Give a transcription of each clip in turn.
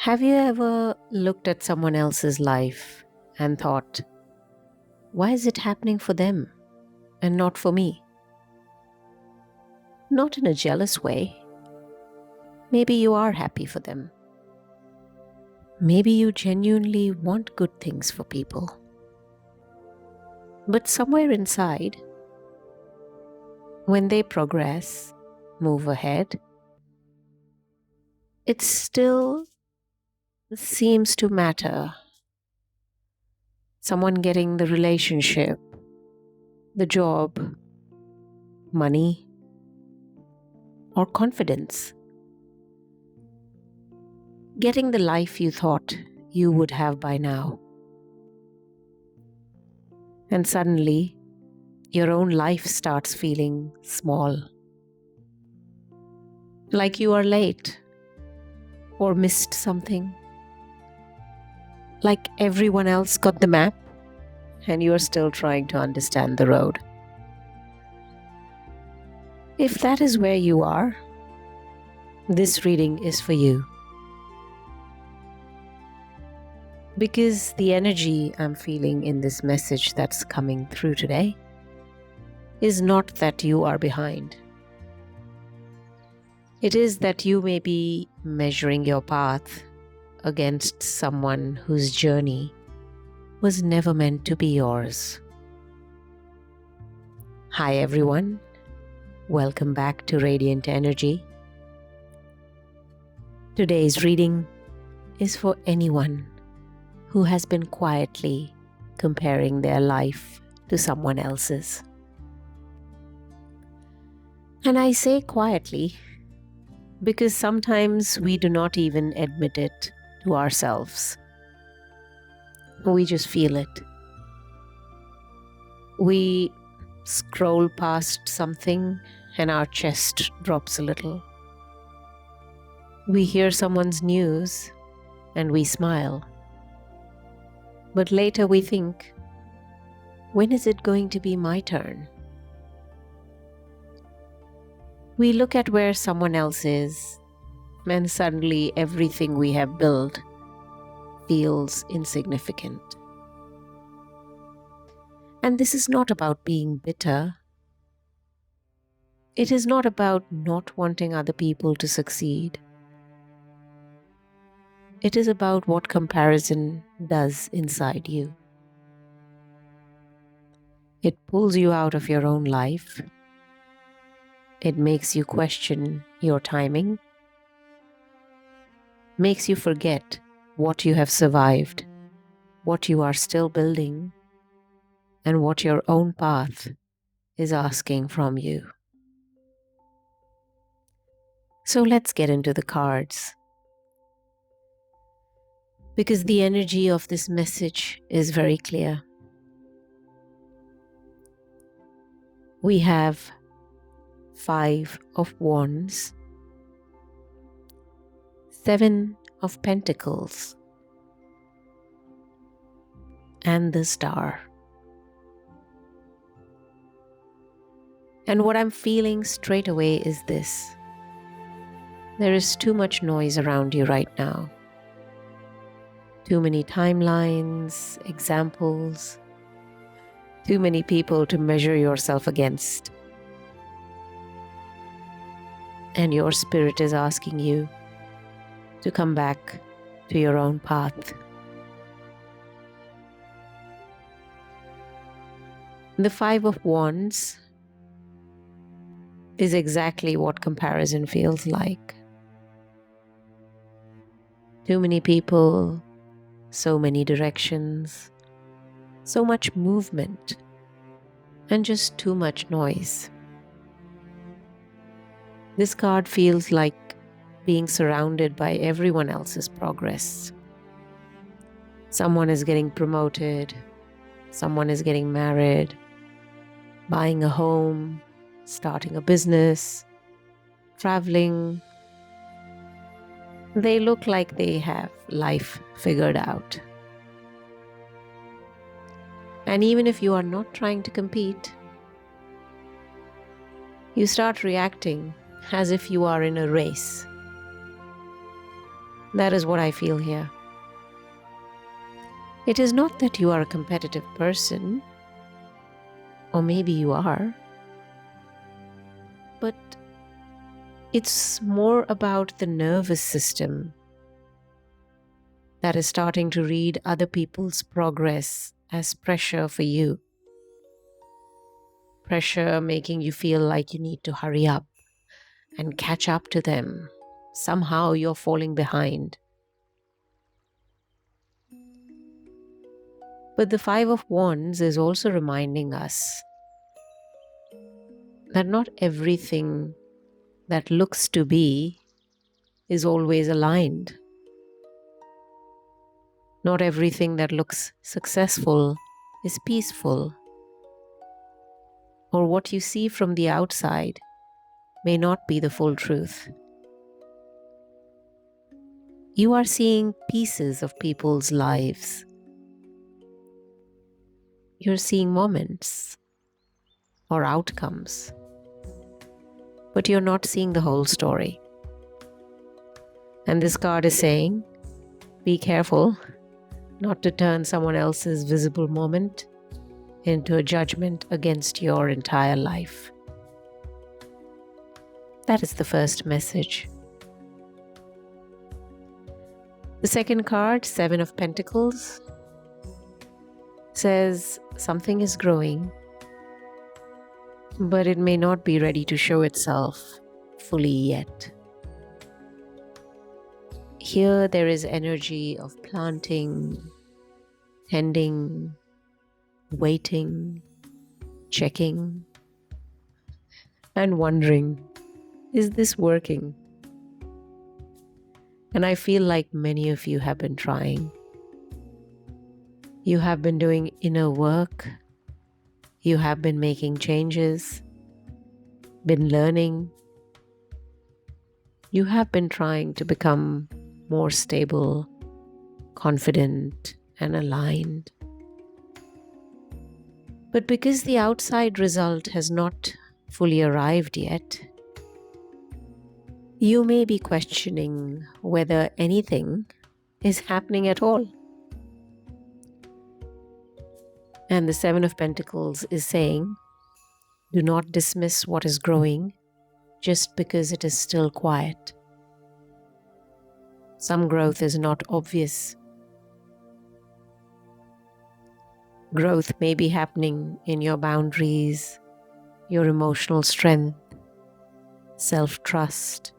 Have you ever looked at someone else's life and thought, why is it happening for them and not for me? Not in a jealous way. Maybe you are happy for them. Maybe you genuinely want good things for people. But somewhere inside, when they progress, move ahead, it still seems to matter. Someone getting the relationship, the job, money, or confidence. Getting the life you thought you would have by now. And suddenly, your own life starts feeling small. Like you are late or missed something. Like everyone else got the map and you are still trying to understand the road. If that is where you are, this reading is for you. Because the energy I'm feeling in this message that's coming through today is not that you are behind. It is that you may be measuring your path against someone whose journey was never meant to be yours. Hi everyone, welcome back to Radiant Energy. Today's reading is for anyone who has been quietly comparing their life to someone else's. And I say quietly because sometimes we do not even admit it to ourselves. We just feel it. We scroll past something and our chest drops a little. We hear someone's news and we smile. But later we think, when is it going to be my turn? We look at where someone else is, and suddenly everything we have built feels insignificant. And this is not about being bitter. It is not about not wanting other people to succeed. It is about what comparison does inside you. It pulls you out of your own life. It makes you question your timing, makes you forget what you have survived, what you are still building, and what your own path is asking from you. So let's get into the cards. Because the energy of this message is very clear. We have 5 of Wands, 7 of Pentacles, and the Star. And what I'm feeling straight away is this. There is too much noise around you right now. Too many timelines, examples, too many people to measure yourself against. And your spirit is asking you to come back to your own path. The 5 of Wands is exactly what comparison feels like. Too many people, so many directions, so much movement, and just too much noise. This card feels like being surrounded by everyone else's progress. Someone is getting promoted, someone is getting married, buying a home, starting a business, traveling. They look like they have life figured out. And even if you are not trying to compete, you start reacting as if you are in a race. That is what I feel here. It is not that you are a competitive person, or maybe you are, but it's more about the nervous system that is starting to read other people's progress as pressure for you. Pressure making you feel like you need to hurry up and catch up to them. Somehow you're falling behind. But the Five of Wands is also reminding us that not everything that looks to be is always aligned. Not everything that looks successful is peaceful. Or what you see from the outside may not be the full truth. You are seeing pieces of people's lives. You're seeing moments or outcomes, but you're not seeing the whole story. And this card is saying, be careful not to turn someone else's visible moment into a judgment against your entire life. That is the first message. The second card, Seven of Pentacles, says something is growing, but it may not be ready to show itself fully yet. Here there is energy of planting, tending, waiting, checking, and wondering, is this working? And I feel like many of you have been trying. You have been doing inner work. You have been making changes, been learning. You have been trying to become more stable, confident, and aligned. But because the outside result has not fully arrived yet, you may be questioning whether anything is happening at all. And the Seven of Pentacles is saying, do not dismiss what is growing just because it is still quiet. Some growth is not obvious. Growth may be happening in your boundaries, your emotional strength, self-trust,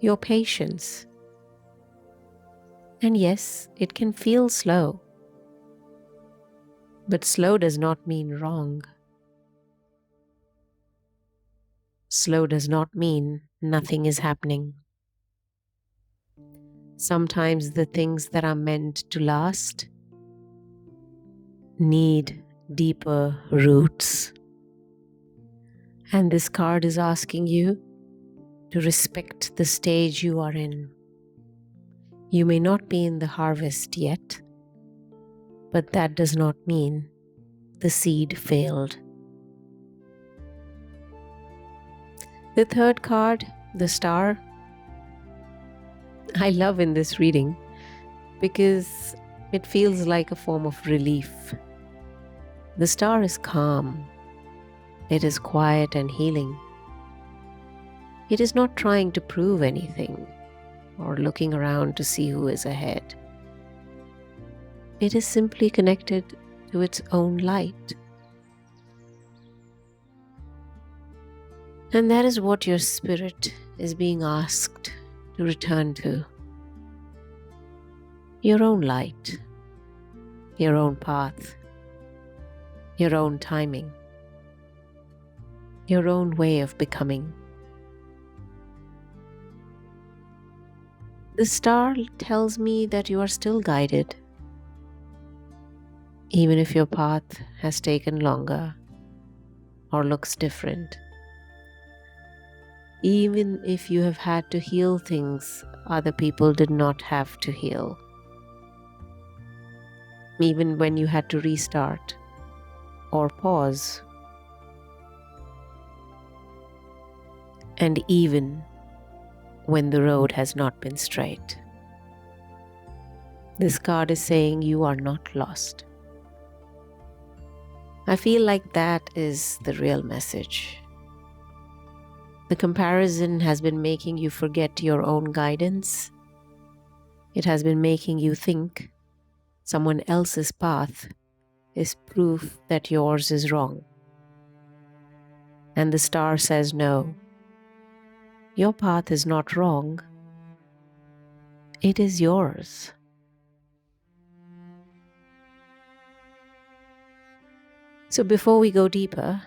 your patience. And yes, it can feel slow. But slow does not mean wrong. Slow does not mean nothing is happening. Sometimes the things that are meant to last need deeper roots. And this card is asking you to respect the stage you are in. You may not be in the harvest yet, but that does not mean the seed failed. The third card, the Star, I love in this reading because it feels like a form of relief. The Star is calm. It is quiet and healing. It is not trying to prove anything or looking around to see who is ahead. It is simply connected to its own light. And that is what your spirit is being asked to return to. Your own light, your own path, your own timing, your own way of becoming. The Star tells me that you are still guided, even if your path has taken longer or looks different. Even if you have had to heal things other people did not have to heal. Even when you had to restart or pause. And even when the road has not been straight. This card is saying you are not lost. I feel like that is the real message. The comparison has been making you forget your own guidance. It has been making you think someone else's path is proof that yours is wrong. And the star says no. Your path is not wrong. It is yours. So before we go deeper,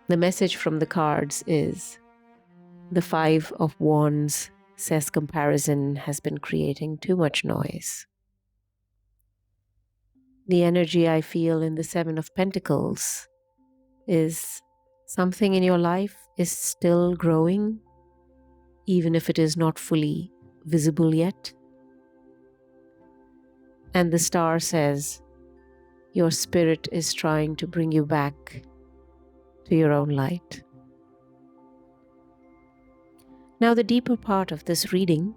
the message from the cards is the 5 of Wands says comparison has been creating too much noise. The energy I feel in the 7 of Pentacles is something in your life is still growing, even if it is not fully visible yet. And the star says your spirit is trying to bring you back to your own light. Now, the deeper part of this reading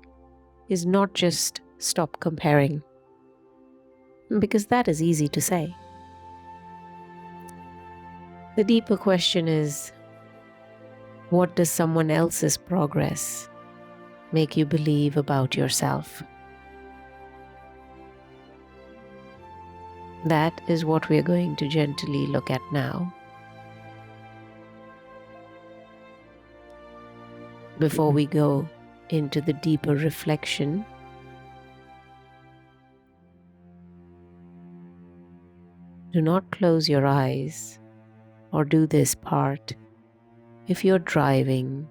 is not just stop comparing, because that is easy to say. The deeper question is, what does someone else's progress make you believe about yourself? That is what we are going to gently look at now. Before we go into the deeper reflection, do not close your eyes or do this part if you're driving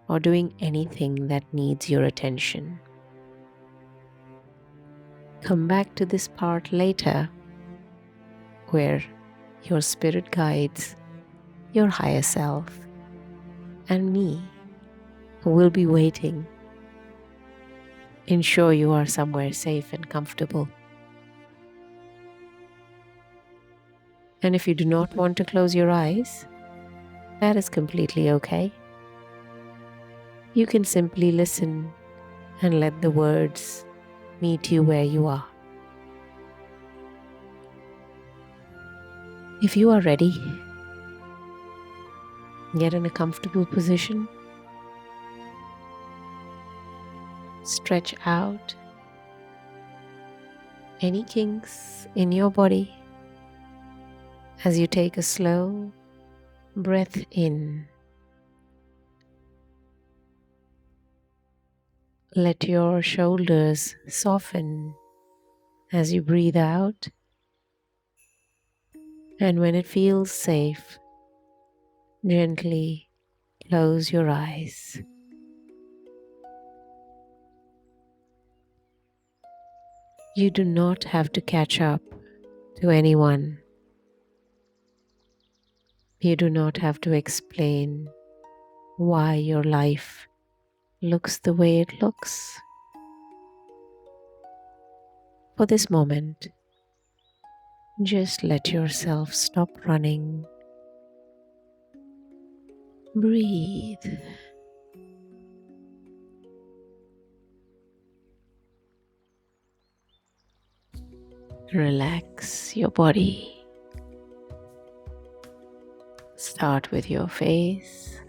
or doing anything that needs your attention. Come back to this part later, where your spirit guides, your higher self, and me will be waiting. Ensure you are somewhere safe and comfortable. And if you do not want to close your eyes, that is completely okay. You can simply listen and let the words meet you where you are. If you are ready, get in a comfortable position. Stretch out any kinks in your body as you take a slow breath in. Let your shoulders soften as you breathe out. And when it feels safe, gently close your eyes. You do not have to catch up to anyone. You do not have to explain why your life looks the way it looks. For this moment, just let yourself stop running. Breathe. Relax your body. Start with your face.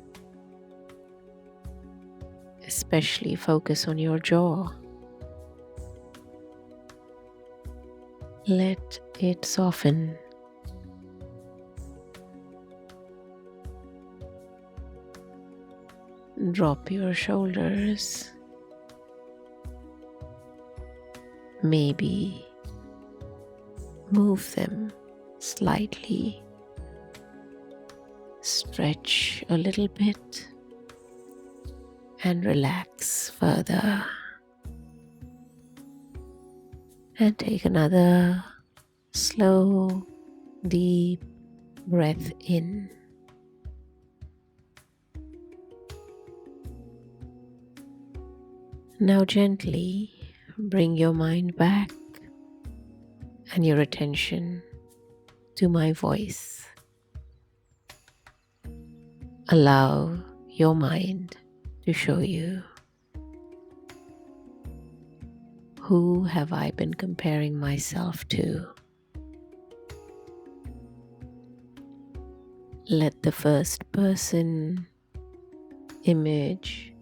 Especially focus on your jaw. Let it soften. Drop your shoulders. Maybe move them slightly. Stretch a little bit and relax further. And take another slow, deep breath in. Now gently bring your mind back and your attention to my voice. Allow your mind to show you, who have I been comparing myself to? Let the first person image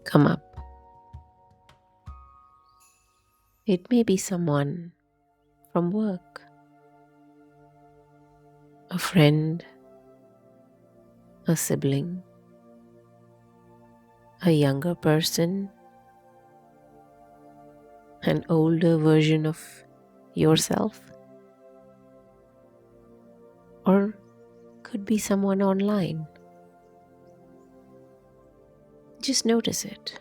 come up. It may be someone from work, a friend, a sibling, a younger person, an older version of yourself, or could be someone online. Just notice it.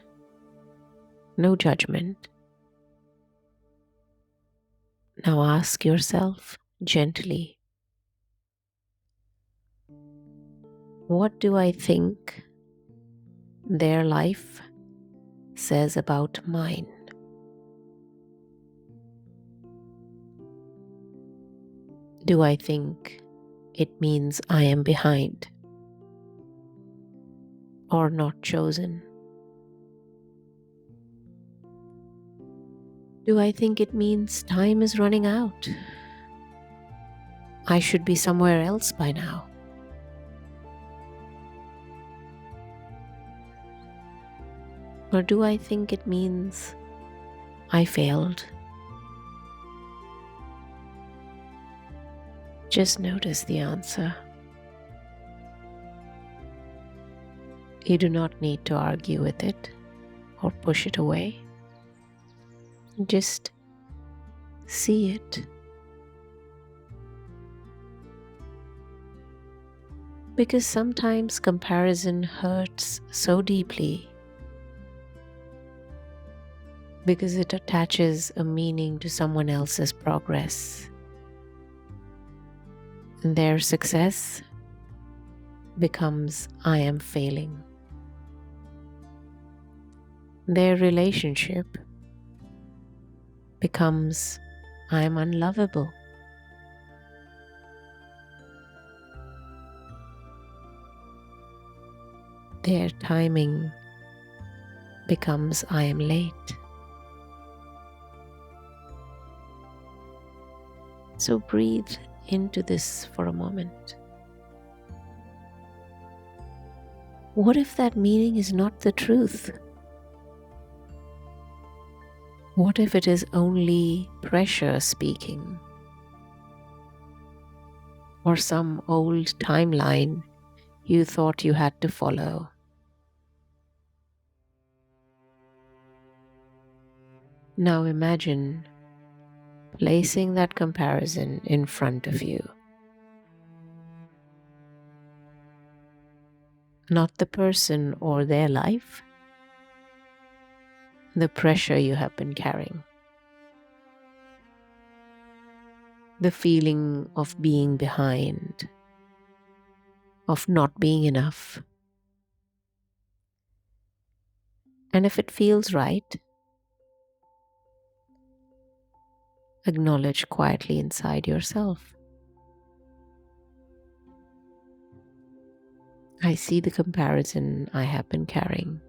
No judgment. Now ask yourself gently, what do I think their life says about mine? Do I think it means I am behind or not chosen? Do I think it means time is running out? I should be somewhere else by now. Or do I think it means I failed? Just notice the answer. You do not need to argue with it or push it away. Just see it. Because sometimes comparison hurts so deeply because it attaches a meaning to someone else's progress. Their success becomes I am failing. Their relationship becomes I am unlovable. Their timing becomes I am late. So breathe into this for a moment. What if that meaning is not the truth? What if it is only pressure speaking? Or some old timeline you thought you had to follow? Now imagine placing that comparison in front of you. Not the person or their life, the pressure you have been carrying. The feeling of being behind, of not being enough. And if it feels right, acknowledge quietly inside yourself. I see the comparison I have been carrying.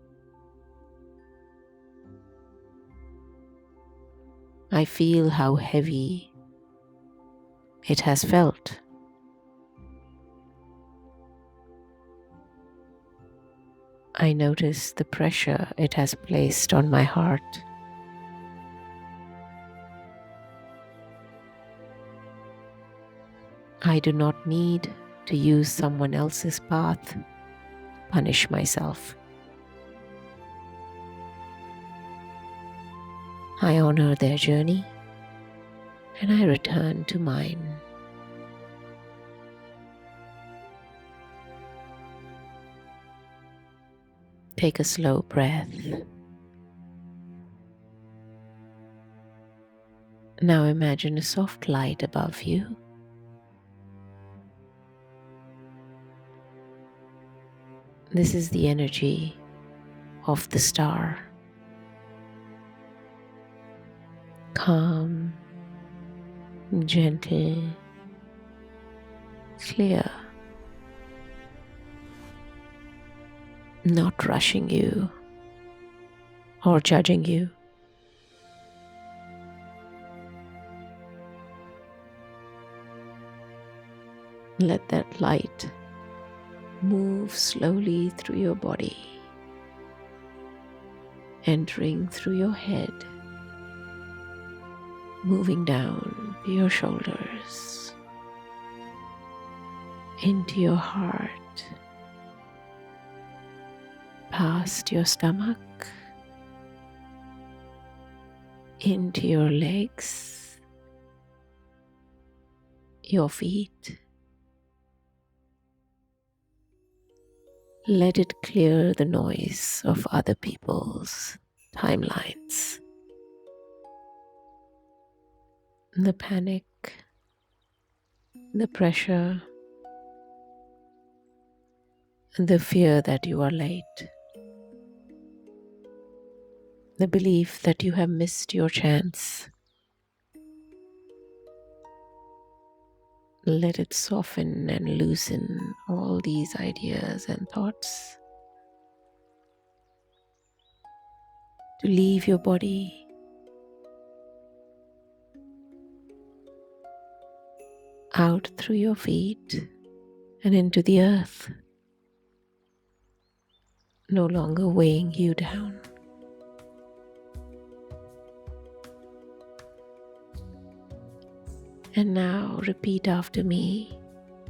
I feel how heavy it has felt. I notice the pressure it has placed on my heart. I do not need to use someone else's path to punish myself. I honor their journey and I return to mine. Take a slow breath. Now imagine a soft light above you. This is the energy of the star. Calm, gentle, clear. not rushing you or judging you. Let that light move slowly through your body, entering through your head, moving down your shoulders, into your heart, past your stomach, into your legs, your feet. Let it clear the noise of other people's timelines, the panic, the pressure, and the fear that you are late, the belief that you have missed your chance. Let it soften and loosen all these ideas and thoughts to leave your body, out through your feet and into the earth, no longer weighing you down. And now repeat after me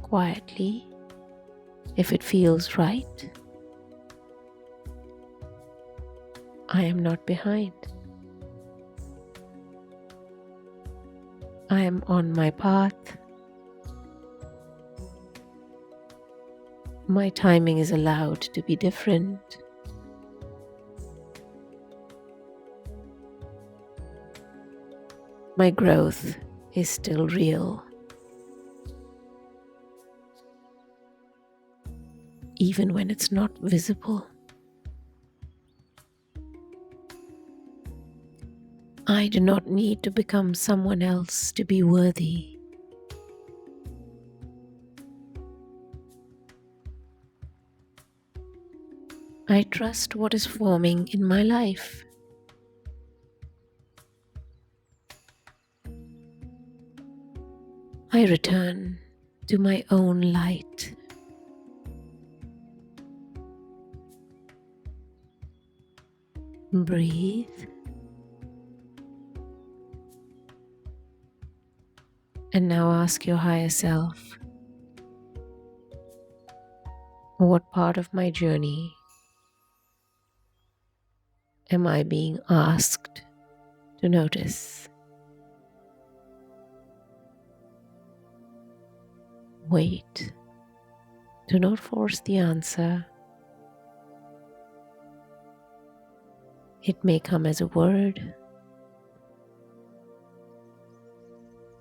quietly, if it feels right. I am not behind. I am on my path. My timing is allowed to be different. My growth is still real, even when it's not visible. I do not need to become someone else to be worthy. I trust what is forming in my life. I return to my own light. Breathe. And now ask your higher self, what part of my journey am I being asked to notice? Wait. Do not force the answer. It may come as a word,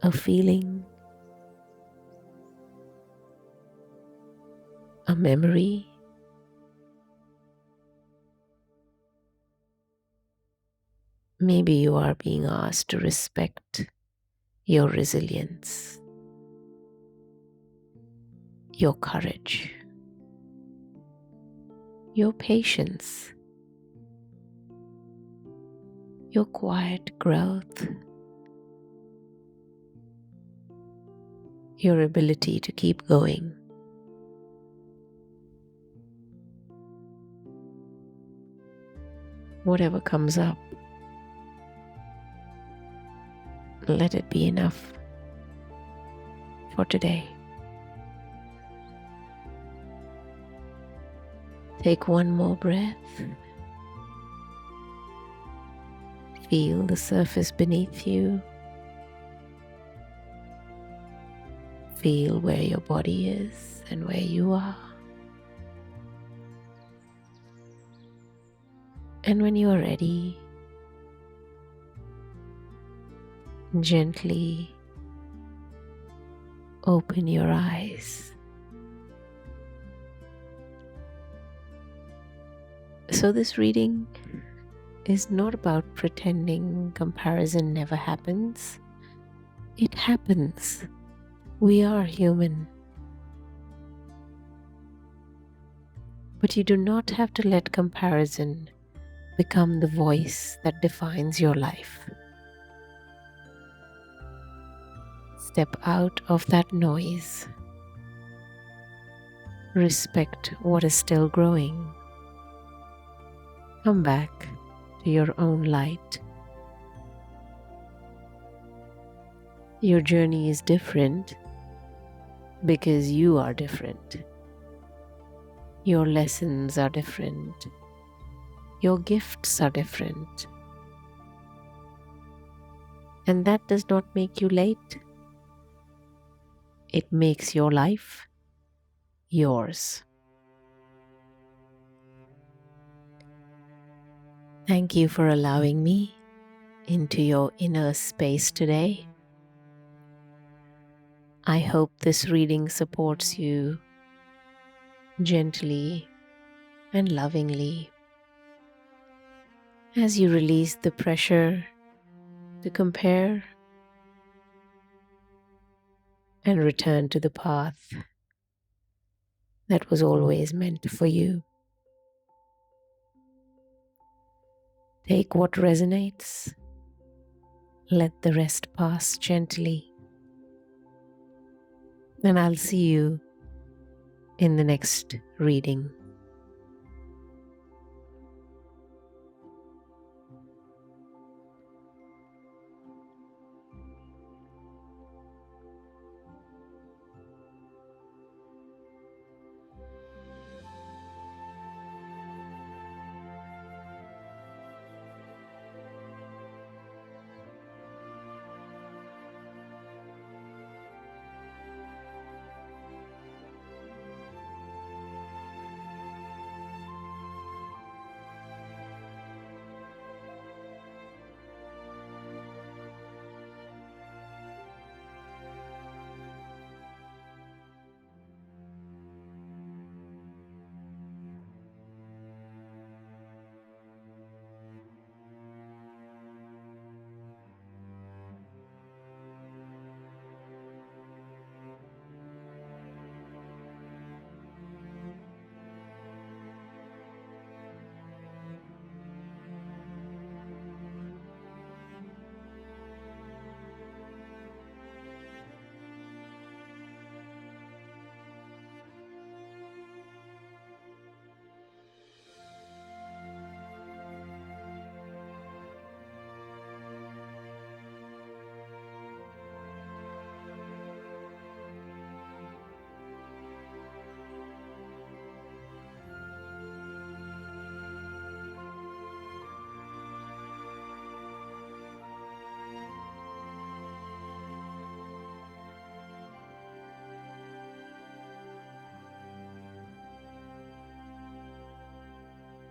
a feeling, a memory. Maybe you are being asked to respect your resilience, your courage, your patience, your quiet growth, your ability to keep going. Whatever comes up, let it be enough for today. Take one more breath. Feel the surface beneath you. Feel where your body is and where you are. And when you are ready, gently open your eyes. So this reading is not about pretending comparison never happens. It happens. We are human. But you do not have to let comparison become the voice that defines your life. Step out of that noise. Respect what is still growing. Come back to your own light. Your journey is different because you are different. Your lessons are different. Your gifts are different. And that does not make you late. It makes your life yours. Thank you for allowing me into your inner space today. I hope this reading supports you gently and lovingly as you release the pressure to compare and return to the path that was always meant for you. Take what resonates, let the rest pass gently, and I'll see you in the next reading.